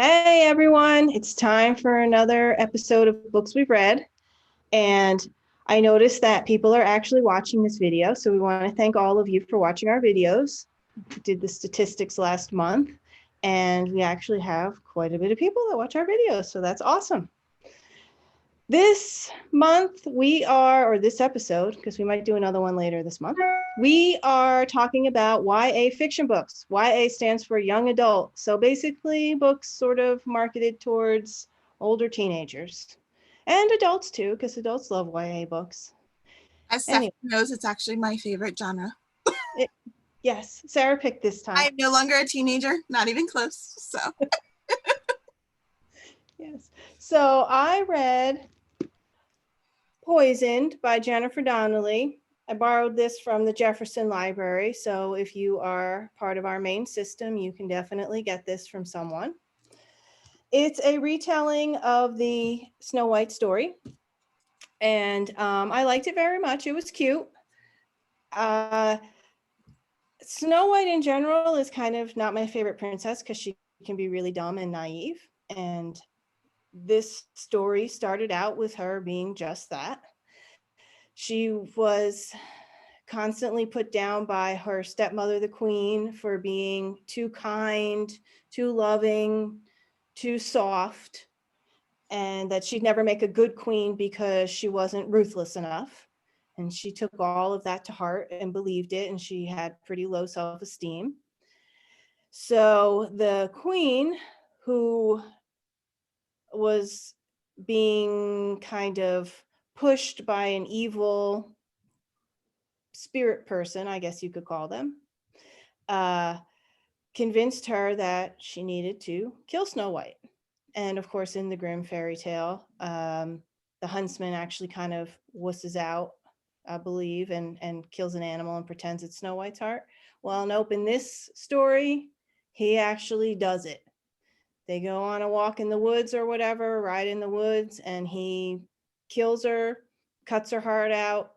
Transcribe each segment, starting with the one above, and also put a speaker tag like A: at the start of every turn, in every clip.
A: Hey everyone, it's time for another episode of Books We've Read. And I noticed that people are actually watching this video. So we want to thank all of you for watching our videos. We did the statistics last month, and we actually have quite a bit of people that watch our videos. So that's awesome. This month or this episode, because we might do another one later this month, we are talking about YA fiction books. YA stands for young adult. So basically books sort of marketed towards older teenagers and adults too, because adults love YA books.
B: As Stephanie
A: Anyway,
B: knows, it's actually my favorite genre.
A: yes, Sarah picked this
B: I
A: time.
B: am no longer a teenager, not even close. So
A: Yes. So I read Poisoned by Jennifer Donnelly. I borrowed this from the Jefferson Library, so if you are part of our main system, you can definitely get this from someone. It's a retelling of the Snow White story, and I liked it very much. It was cute. Snow White in general is kind of not my favorite princess because she can be really dumb and naive, and this story started out with her being just that. She was constantly put down by her stepmother, the queen, for being too kind, too loving, too soft, and that she'd never make a good queen because she wasn't ruthless enough. And she took all of that to heart and believed it, and she had pretty low self-esteem. So the queen, who was being kind of pushed by an evil spirit person, I guess you could call them, convinced her that she needed to kill Snow White. And of course, in the Grimm fairy tale, the huntsman actually kind of wusses out, I believe, and kills an animal and pretends it's Snow White's heart. Well, nope, in this story, he actually does it. They go on a walk in the woods or whatever, ride in the woods, and he kills her, cuts her heart out,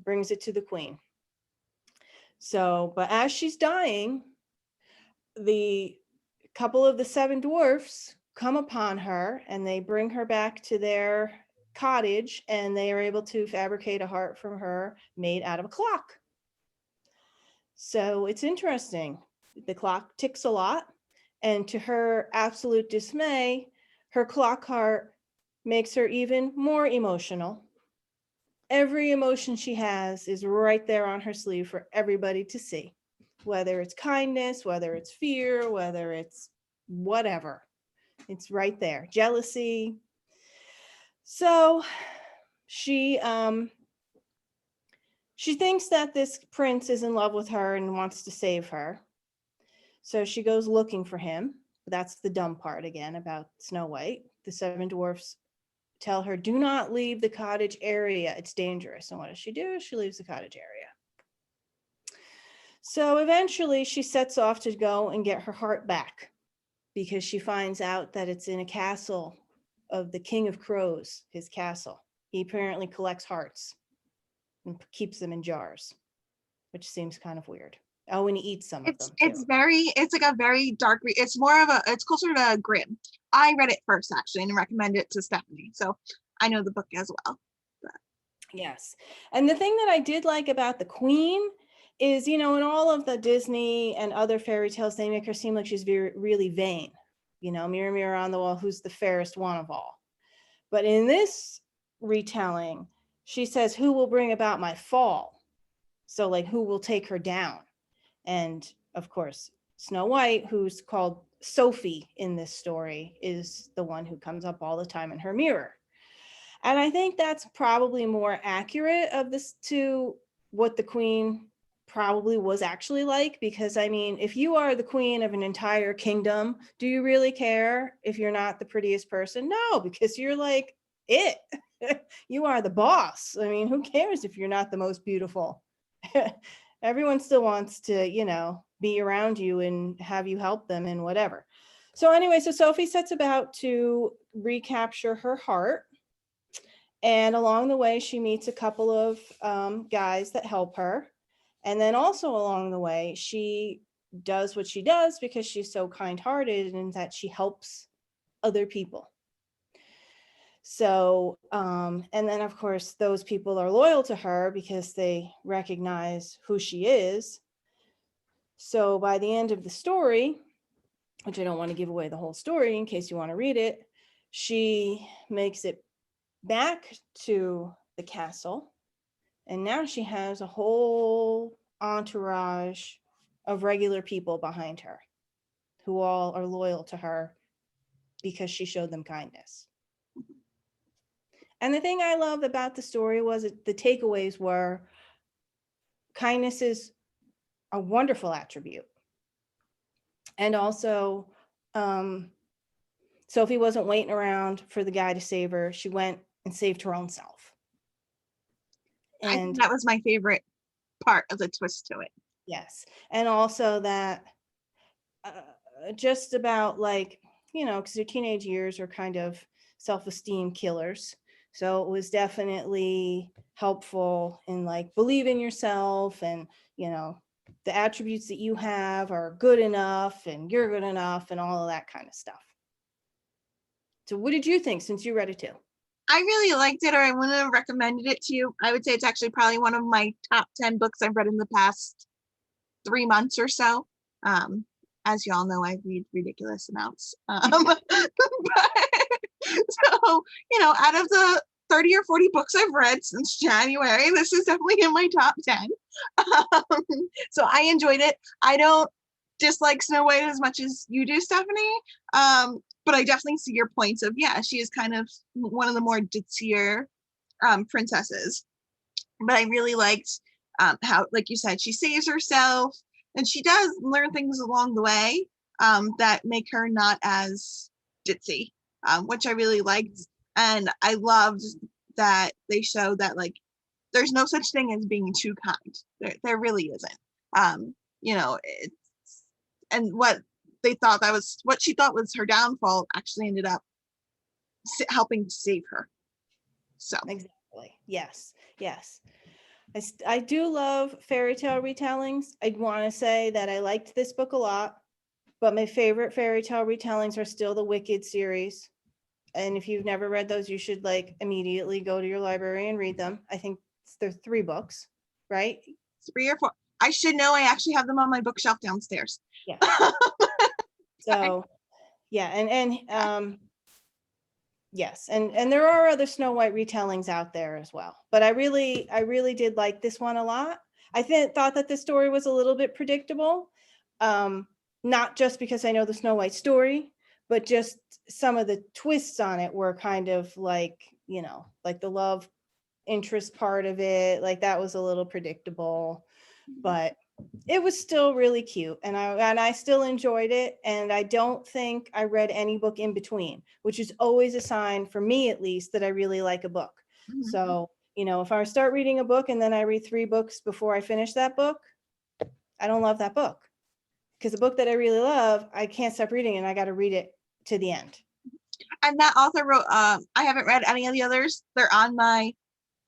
A: brings it to the queen. So, but as she's dying, the couple of the seven dwarfs come upon her and they bring her back to their cottage, and they are able to fabricate a heart from her made out of a clock. So it's interesting. The clock ticks a lot, and to her absolute dismay, her clock heart makes her even more emotional. Every emotion she has is right there on her sleeve for everybody to see, whether it's kindness, whether it's fear, whether it's whatever. It's right there. Jealousy. So she thinks that this prince is in love with her and wants to save her. So she goes looking for him. That's the dumb part again about Snow White. The seven dwarfs tell her, do not leave the cottage area. It's dangerous. And what does she do? She leaves the cottage area. So eventually she sets off to go and get her heart back, because she finds out that it's in a castle of the King of Crows, his castle. He apparently collects hearts and keeps them in jars, which seems kind of weird. Oh, and he eats some of them too.
B: it's like a very dark read. It's more of it's closer to Grimm. I read it first actually and recommend it to Stephanie. So I know the book as well. But
A: Yes. And the thing that I did like about the queen is, in all of the Disney and other fairy tales, they make her seem like she's really vain. Mirror, mirror on the wall, who's the fairest one of all. But in this retelling, she says, who will bring about my fall? So like, who will take her down? And of course, Snow White, who's called Sophie in this story, is the one who comes up all the time in her mirror. And I think that's probably more accurate of this to what the queen probably was actually like, because I mean, if you are the queen of an entire kingdom, do you really care if you're not the prettiest person? No, because you're like it. You are the boss. I mean, who cares if you're not the most beautiful? Everyone still wants to, be around you and have you help them and whatever. So anyway, so Sophie sets about to recapture her heart. And along the way, she meets a couple of guys that help her. And then also along the way, she does what she does because she's so kind-hearted, and that she helps other people. So, and then of course, those people are loyal to her because they recognize who she is. So by the end of the story, which I don't want to give away the whole story in case you want to read it, she makes it back to the castle. And now she has a whole entourage of regular people behind her who all are loyal to her because she showed them kindness. And the thing I loved about the story was the takeaways were kindness is a wonderful attribute. And also, Sophie wasn't waiting around for the guy to save her. She went and saved her own self.
B: I think
A: And
B: that was my favorite part of the twist to it.
A: yes. And also that just about like, you know, because your teenage years are kind of self-esteem killers. So it was definitely helpful in like believe in yourself, and, you know, the attributes that you have are good enough and you're good enough and all of that kind of stuff. So what did you think since you read it too?
B: I really liked it, or I wouldn't have recommended it to you. I would say it's actually probably one of my top 10 books I've read in the past 3 months or so. As you all know, I read ridiculous amounts. But, so, you know, out of the 30 or 40 books I've read since January, this is definitely in my top 10. So I enjoyed it. I don't dislike Snow White as much as you do, Stephanie. But I definitely see your points of, yeah, she is kind of one of the more ditzier princesses. But I really liked how, like you said, she saves herself, and she does learn things along the way that make her not as ditzy, which I really liked. And I loved that they showed that, like, there's no such thing as being too kind. There really isn't. You know, and what she thought was her downfall actually ended up helping to save her. So
A: exactly. Yes. I do love fairy tale retellings. I'd want to say that I liked this book a lot, but my favorite fairy tale retellings are still the Wicked series. And if you've never read those, you should like immediately go to your library and read them. I think they're 3 books, right?
B: 3 or 4. I should know. I actually have them on my bookshelf downstairs.
A: Yeah. So, yeah, and yes, and there are other Snow White retellings out there as well. But I really did like this one a lot. I thought that the story was a little bit predictable, not just because I know the Snow White story, but just some of the twists on it were kind of like, you know, like the love interest part of it, like that was a little predictable, but it was still really cute, and I still enjoyed it. And I don't think I read any book in between, which is always a sign for me, at least, that I really like a book.
B: Mhm.
A: So, you know, if I start reading a book and then I read 3 books before I finish that book, I don't love that book, because the book that I really love, I can't stop reading and I got to read it to the end.
B: And that author wrote, I haven't read any of the others. They're on my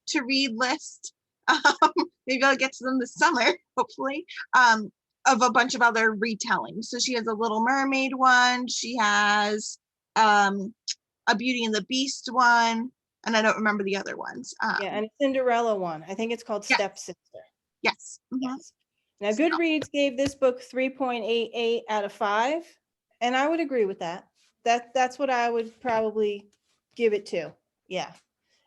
B: to read list. Maybe I'll get to them this summer, hopefully, of a bunch of other retellings. So she has a Little Mermaid one. She has a Beauty and the Beast one, and I don't remember the other ones.
A: Yeah, and a Cinderella one. I think it's called
B: Yes.
A: Stepsister.
B: Yes.
A: Yes. Now, Goodreads gave this book 3.88 out of 5, and I would agree with that. That's what I would probably give it to. Yeah.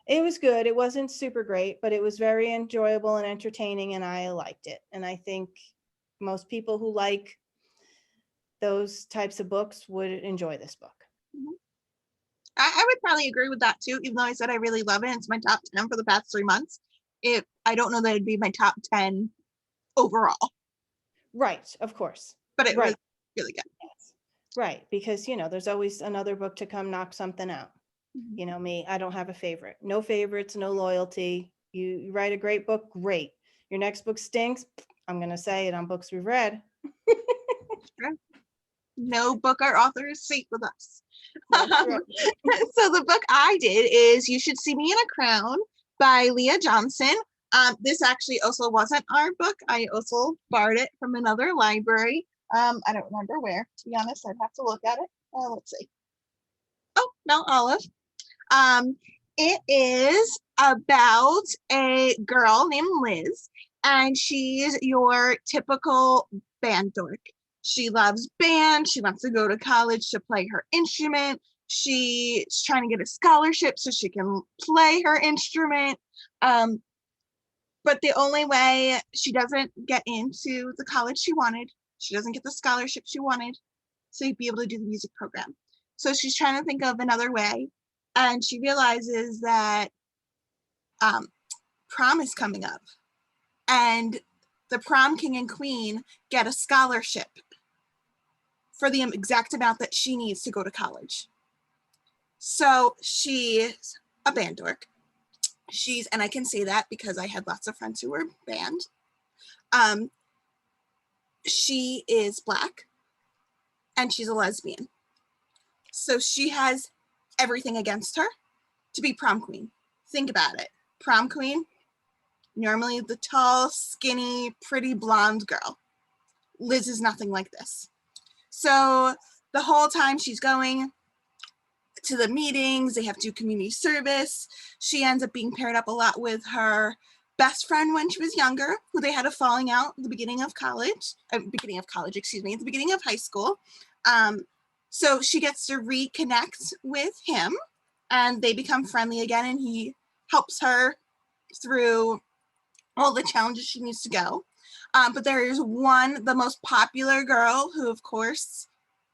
A: It was good. It wasn't super great, but it was very enjoyable and entertaining, and I liked it. And I think most people who like those types of books would enjoy this book.
B: Mhm. I would probably agree with that too, even though I said I really love it. It's my top 10 for the past 3 months. I don't know that it'd be my top 10 overall,
A: Right, of course.
B: but it was
A: Right.
B: really good.
A: Yes. Right, because, you know, there's always another book to come knock something out.
B: Mhm.
A: You know me, I don't have a favorite. No favorites, no loyalty. You write a great book, great. Your next book stinks, I'm going to say it on books we've read.
B: Sure. No book or author is safe with us.
A: That's right.
B: So the book I did is You Should See Me in a Crown by Leah Johnson. This actually also wasn't our book. I also borrowed it from another library. I don't remember where, to be honest. I'd have to look at it. Let's see. about Olive. Um, it is about a girl named Liz, and she's your typical band dork. She loves band. She wants to go to college to play her instrument. She's trying to get a scholarship so she can play her instrument. Um, but the only way she doesn't get into the college she wanted, she doesn't get the scholarship she wanted, so you'd be able to do the music program. So she's trying to think of another way, and she realizes that prom is coming up, and the prom king and queen get a scholarship for the exact amount that she needs to go to college. So she's a band dork. And I can say that because I had lots of friends who were band. She is Black, and she's a lesbian. So she has everything against her to be prom queen. Think about it. Prom queen, normally the tall, skinny, pretty blonde girl. Liz is nothing like this. So the whole time she's going to the meetings, they have to do community service. She ends up being paired up a lot with her best friend when she was younger, who they had a falling out at the beginning of college, at the beginning of high school. So she gets to reconnect with him, and they become friendly again, and he helps her through all the challenges she needs to go. But there is the most popular girl who, of course,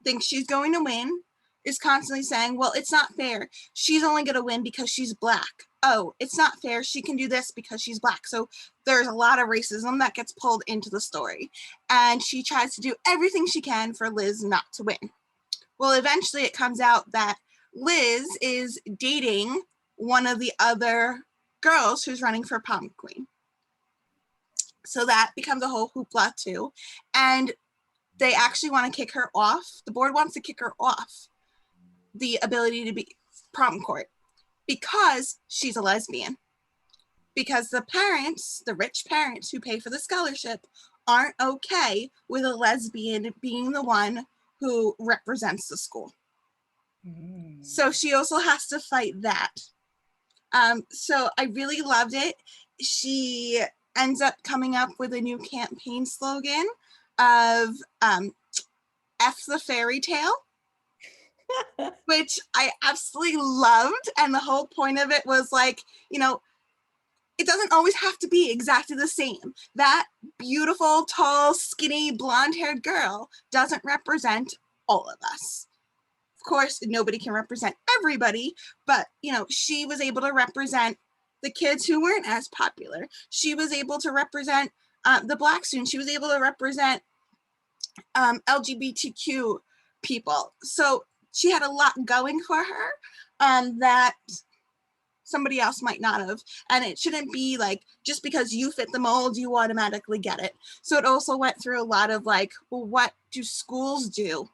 B: thinks she's going to win, is constantly saying, well, it's not fair. She's only going to win because she's Black. Oh, it's not fair. She can do this because she's Black. So there's a lot of racism that gets pulled into the story. And she tries to do everything she can for Liz not to win. Well, eventually it comes out that Liz is dating one of the other girls who's running for prom queen. So that becomes a whole hoopla too. And they actually want to kick her off. The board wants to kick her off the ability to be prom court because she's a lesbian. Because the parents, the rich parents who pay for the scholarship, aren't okay with a lesbian being the one who represents the school. So she also has to fight that. So I really loved it. She ends up coming up with a new campaign slogan of F the fairy tale, which I absolutely loved. And the whole point of it was like, it doesn't always have to be exactly the same. That beautiful, tall, skinny, blonde-haired girl doesn't represent all of us. Of course, nobody can represent everybody, but, she was able to represent the kids who weren't as popular. She was able to represent the Black students. She was able to represent LGBTQ people. So she had a lot going for her that somebody else might not have. And it shouldn't be like, just because you fit the mold, you automatically get it. So it also went through a lot of like, well, what do schools do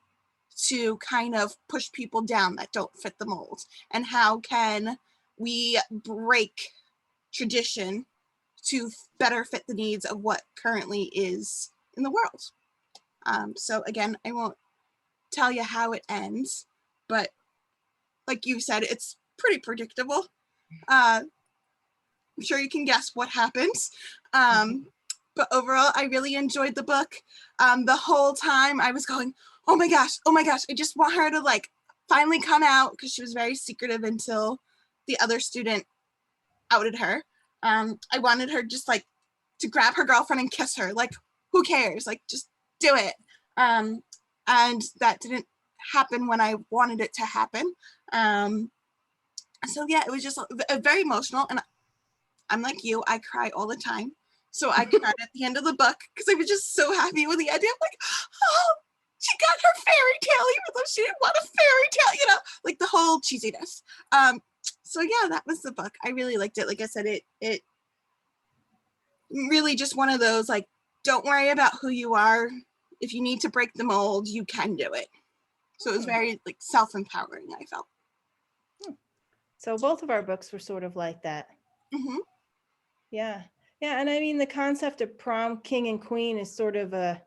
B: to kind of push people down that don't fit the mold? And how can we break tradition to better fit the needs of what currently is in the world? So again, I won't tell you how it ends, but like you said, it's pretty predictable. I'm sure you can guess what happens. But overall, I really enjoyed the book. The whole time I was going, oh my gosh, I just want her to like finally come out, because she was very secretive until the other student outed her. I wanted her just like to grab her girlfriend and kiss her. Like, who cares? Like, just do it. And that didn't happen when I wanted it to happen. So yeah, it was just very emotional. And I'm like you, I cry all the time. So I cried at the end of the book because I was just so happy with the idea of like, oh, she got her fairy tale, even though she didn't want a fairy tale, like the whole cheesiness. So yeah, that was the book. I really liked it. Like I said, it really just one of those, like, don't worry about who you are. If you need to break the mold, you can do it. So it was very like self-empowering, I felt.
A: So both of our books were sort of like that.
B: Mm-hmm.
A: Yeah. Yeah. And I mean, the concept of prom king and queen is sort of a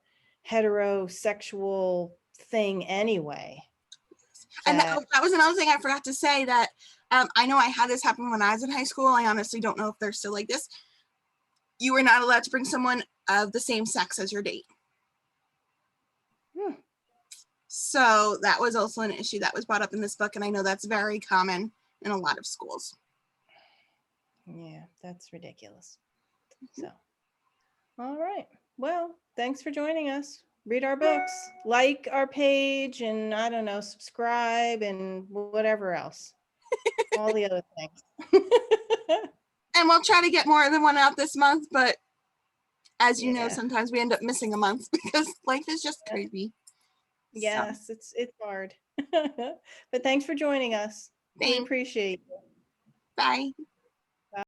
A: heterosexual thing anyway.
B: And
A: that
B: that was another thing I forgot to say, that I know I had this happen when I was in high school. I honestly don't know if they're still like this. You were not allowed to bring someone of the same sex as your date.
A: Hmm.
B: So that was also an issue that was brought up in this book, and I know that's very common in a lot of schools.
A: Yeah, that's ridiculous. So, all right. Well, thanks for joining us. Read our books, like our page, and I don't know, subscribe and whatever else. All the other things.
B: And we'll try to get more than one out this month, but as you know,
A: Yeah.
B: sometimes we end up missing a month because life is just crazy.
A: Yes, it's hard. But thanks for joining us. We
B: Thanks.
A: appreciate it.
B: Bye.